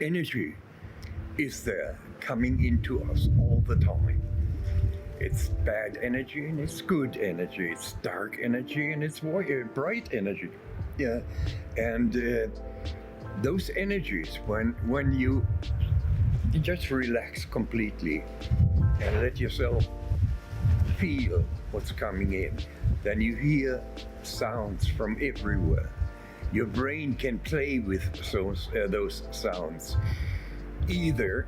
energy is there coming into us all the time. It's bad energy and it's good energy. It's dark energy and it's bright energy. Yeah, and those energies, when you just relax completely and let yourself feel what's coming in, then you hear sounds from everywhere. Your brain can play with those sounds. Either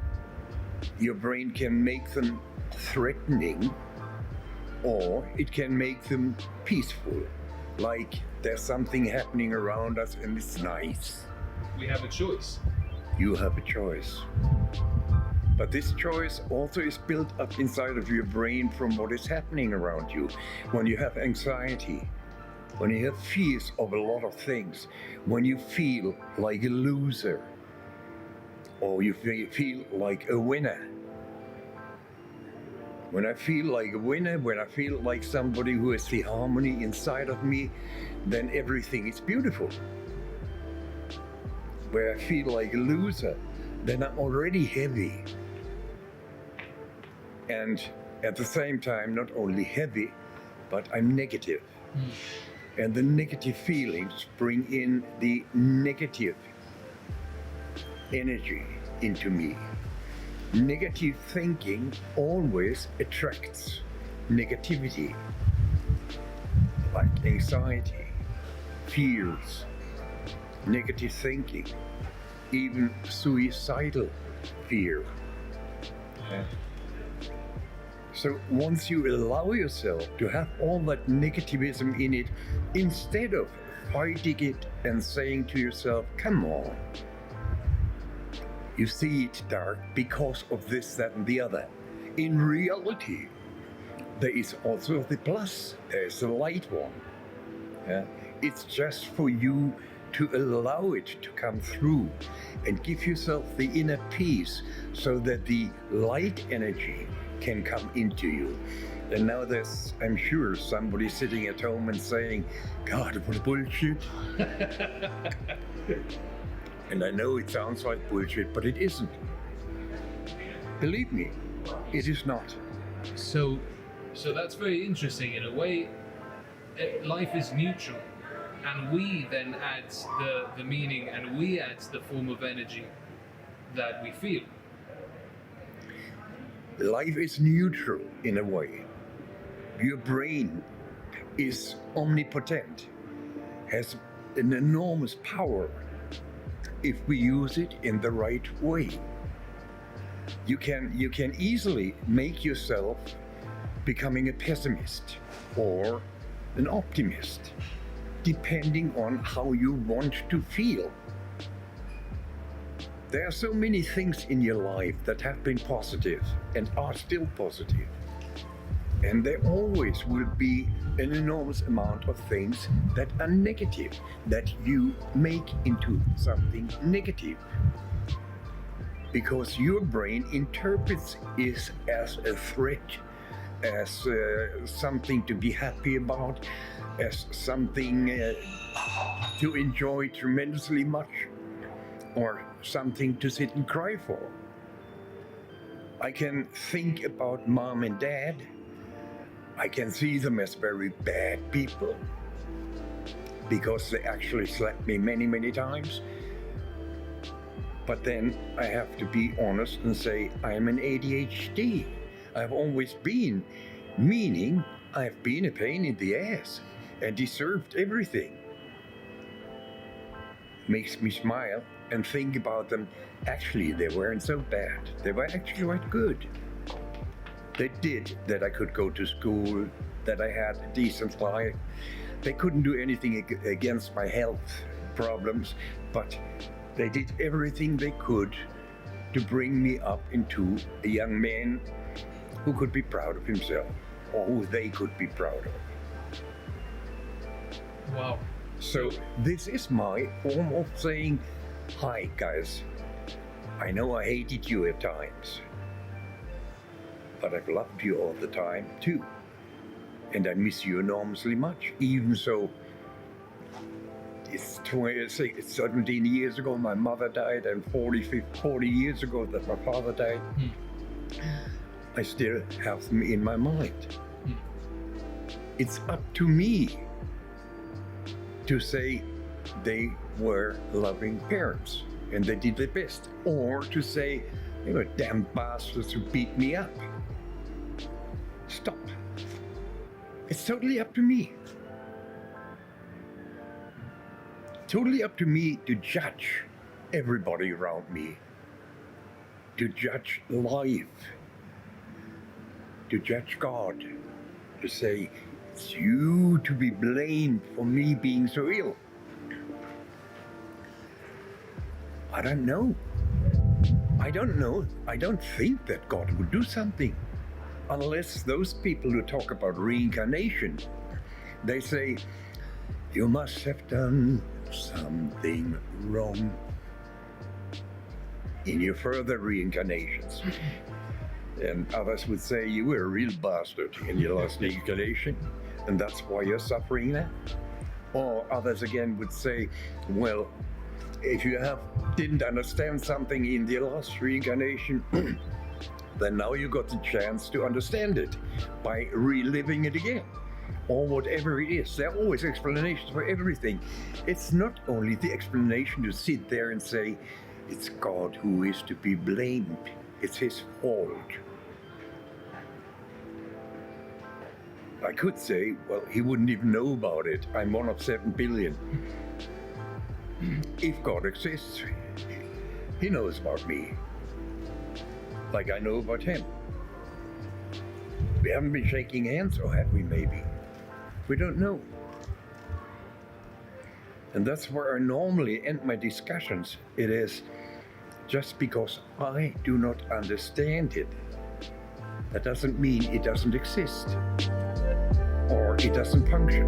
your brain can make them threatening, or it can make them peaceful, like there's something happening around us and it's nice. We have a choice. You have a choice. But this choice also is built up inside of your brain from what is happening around you. When you have anxiety, when you have fears of a lot of things, when you feel like a loser, or you feel like a winner. When I feel like a winner, when I feel like somebody who has the harmony inside of me, then everything is beautiful. Where I feel like a loser, then I'm already heavy. And at the same time, not only heavy, but I'm negative. And the negative feelings bring in the negative energy into me. Negative thinking always attracts negativity, like anxiety, fears, negative thinking, even suicidal fear. So once you allow yourself to have all that negativism in it, instead of fighting it and saying to yourself, come on, you see it dark because of this, that, and the other. In reality, there is also the plus. There's a light one. It's just for you to allow it to come through and give yourself the inner peace so that the light energy can come into you. And now there's, I'm sure, somebody sitting at home and saying, God, what bullshit. And I know it sounds like bullshit, but it isn't. Believe me, it is not. So that's very interesting. In a way, life is neutral, and we then add the meaning, and we add the form of energy that we feel. Life is neutral in a way. Your brain is omnipotent, has an enormous power if we use it in the right way. You can easily make yourself becoming a pessimist or an optimist, depending on how you want to feel. There are so many things in your life that have been positive and are still positive. And there always will be an enormous amount of things that are negative, that you make into something negative. Because your brain interprets it as a threat, as something to be happy about, as something to enjoy tremendously much, or something to sit and cry for. I can think about mom and dad. I can see them as very bad people because they actually slapped me many, many times. But then I have to be honest and say I'm an ADHD. I've always been, meaning I've been a pain in the ass and deserved everything. Makes me smile and think about them. Actually, they weren't so bad. They were actually quite good. They did that I could go to school, that I had a decent life. They couldn't do anything against my health problems, but they did everything they could to bring me up into a young man who could be proud of himself, or who they could be proud of. Wow. So this is my form of saying, hi guys, I know I hated you at times, but I've loved you all the time too. And I miss you enormously much, even so it's 17 years ago my mother died, and 40 years ago that my father died. I still have them in my mind. It's up to me to say they were loving parents and they did their best, or to say they were damn bastards who beat me up. Stop. It's totally up to me. Totally up to me to judge everybody around me, to judge life, to judge God, to say, it's you to be blamed for me being so ill. I don't know. I don't know. I don't think that God would do something. Unless those people who talk about reincarnation, they say, you must have done something wrong in your further reincarnations. And others would say you were a real bastard in your last reincarnation, and that's why you're suffering now. Or others again would say, well, if you didn't understand something in the last reincarnation, then now you got the chance to understand it by reliving it again. Or whatever it is. There are always explanations for everything. It's not only the explanation to sit there and say, it's God who is to be blamed. It's his fault. I could say, well, he wouldn't even know about it. I'm one of 7 billion. If God exists, he knows about me. Like I know about him. We haven't been shaking hands, or have we maybe? We don't know. And that's where I normally end my discussions. It is just because I do not understand it. That doesn't mean it doesn't exist or it doesn't function.